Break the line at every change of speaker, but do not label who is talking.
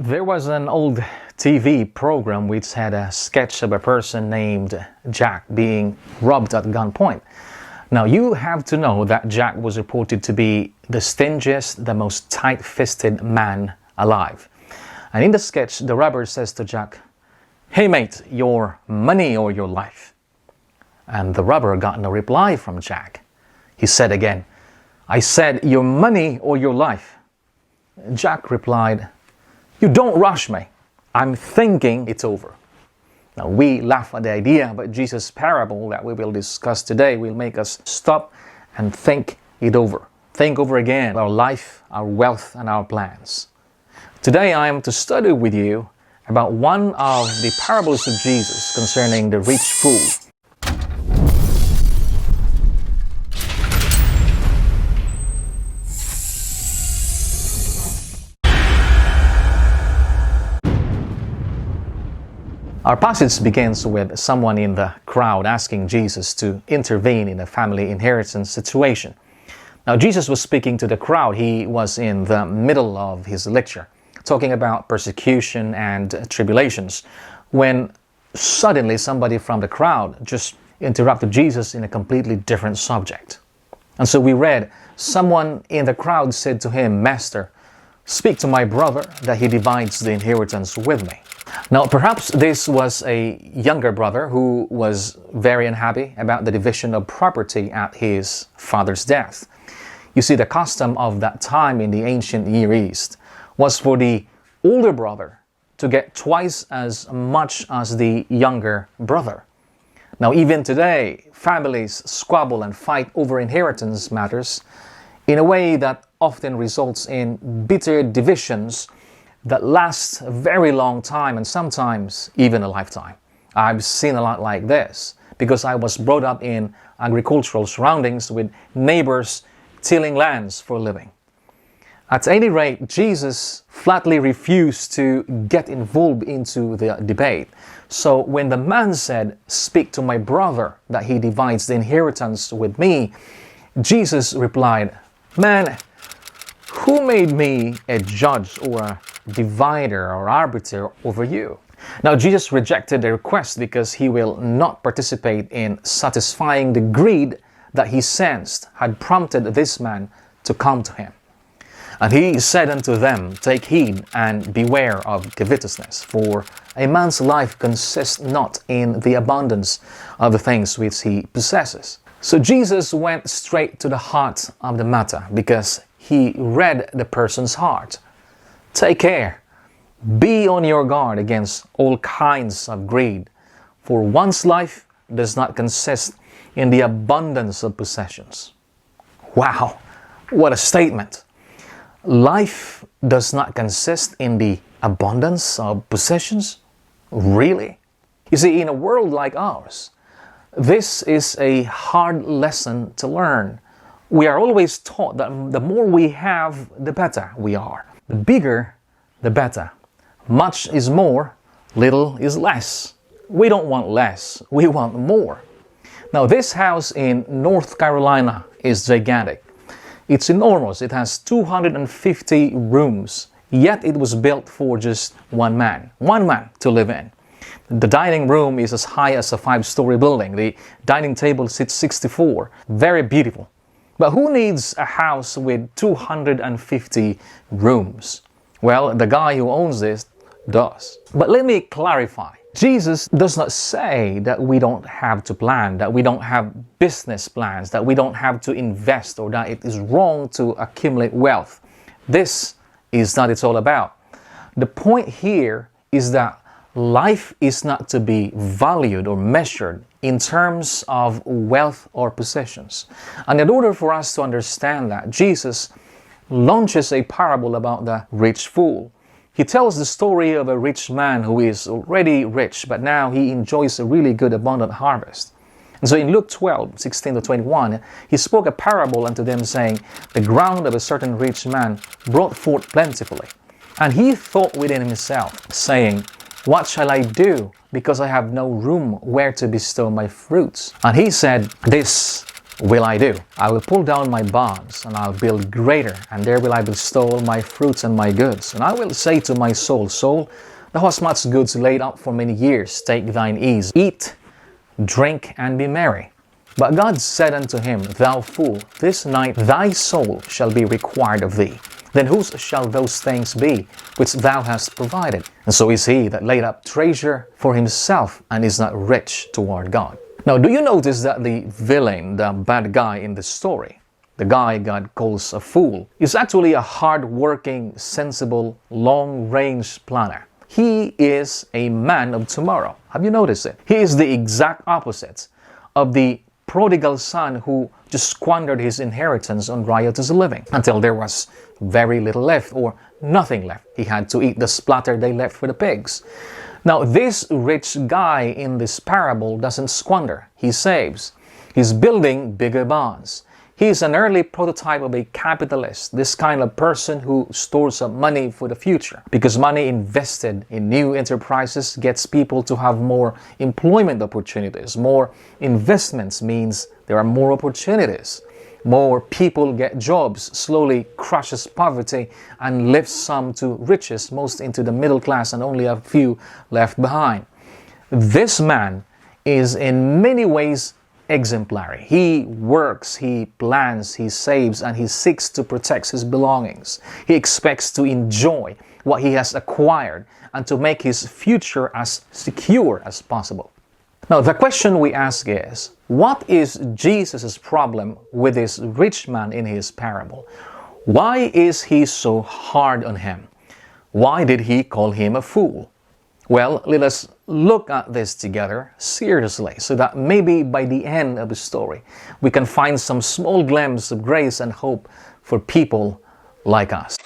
There was an old TV program which had a sketch of a person named Jack being robbed at gunpoint. Now you have to know that Jack was reported to be the stingiest, the most tight-fisted man alive. And in the sketch, the robber says to Jack, "Hey mate, your money or your life?" And the robber got no reply from Jack. He said again, "I said your money or your life." Jack replied, "You don't rush me. I'm thinking it's over." Now we laugh at the idea, but Jesus' parable that we will discuss today will make us stop and think it over. Think over again our life, our wealth, and our plans. Today I am to study with you about one of the parables of Jesus concerning the rich fool. Our passage begins with someone in the crowd asking Jesus to intervene in a family inheritance situation. Now, Jesus was speaking to the crowd. He was in the middle of his lecture, talking about persecution and tribulations, when suddenly somebody from the crowd just interrupted Jesus in a completely different subject. And so we read, someone in the crowd said to him, "Master, speak to my brother that he divides the inheritance with me." Now, perhaps this was a younger brother who was very unhappy about the division of property at his father's death. You see, the custom of that time in the ancient Near East was for the older brother to get twice as much as the younger brother. Now, even today, families squabble and fight over inheritance matters in a way that often results in bitter divisions that lasts a very long time and sometimes even a lifetime. I've seen a lot like this because I was brought up in agricultural surroundings with neighbors tilling lands for a living. At any rate, Jesus flatly refused to get involved into the debate. So when the man said, "Speak to my brother that he divides the inheritance with me," Jesus replied, "Man, who made me a judge or a divider or arbiter over you?" Now Jesus rejected the request because he will not participate in satisfying the greed that he sensed had prompted this man to come to him. And he said unto them, "Take heed and beware of covetousness, for a man's life consists not in the abundance of the things which he possesses." So Jesus went straight to the heart of the matter because he read the person's heart. Take care. Be on your guard against all kinds of greed, for one's life does not consist in the abundance of possessions. Wow, what a statement. Life does not consist in the abundance of possessions? Really? You see, in a world like ours, this is a hard lesson to learn. We are always taught that the more we have, the better we are. The bigger, the better. Much is more, little is less. We don't want less, we want more. Now, this house in North Carolina is gigantic. It's enormous. It has 250 rooms, yet it was built for just one man to live in. The dining room is as high as a 5-story building. The dining table sits 64. Very beautiful. But who needs a house with 250 rooms? Well, the guy who owns this does. But let me clarify. Jesus does not say that we don't have to plan, that we don't have business plans, that we don't have to invest, or that it is wrong to accumulate wealth. This is not what it's all about. The point here is that life is not to be valued or measured in terms of wealth or possessions. And in order for us to understand that, Jesus launches a parable about the rich fool. He tells the story of a rich man who is already rich, but now he enjoys a really good abundant harvest. And so in Luke 12:16-21, he spoke a parable unto them, saying, "The ground of a certain rich man brought forth plentifully. And he thought within himself, saying, What shall I do, because I have no room where to bestow my fruits? And he said, This will I do? I will pull down my barns, and I'll build greater, and there will I bestow all my fruits and my goods. And I will say to my soul, Soul, thou hast much goods laid up for many years. Take thine ease, eat, drink, and be merry. But God said unto him, Thou fool, this night thy soul shall be required of thee. Then whose shall those things be which thou hast provided? And so is he that laid up treasure for himself and is not rich toward God. Now, do you notice that the villain, the bad guy in the story, the guy God calls a fool, is actually a hard-working, sensible, long-range planner? He is a man of tomorrow. Have you noticed it? He is the exact opposite of the prodigal son who just squandered his inheritance on riotous living until there was very little left or nothing left. He had to eat the splatter they left for the pigs. Now, this rich guy in this parable doesn't squander. He saves. He's building bigger barns. He's an early prototype of a capitalist, this kind of person who stores up money for the future. Because money invested in new enterprises gets people to have more employment opportunities. More investments means there are more opportunities. More people get jobs, slowly crushes poverty and lifts some to riches, most into the middle class, and only a few left behind. This man is in many ways exemplary. He works, he plans, he saves, and he seeks to protect his belongings. He expects to enjoy what he has acquired and to make his future as secure as possible. Now, the question we ask is, what is Jesus' problem with this rich man in his parable? Why is he so hard on him? Why did he call him a fool? Well, let us look at this together seriously so that maybe by the end of the story we can find some small glimpse of grace and hope for people like us.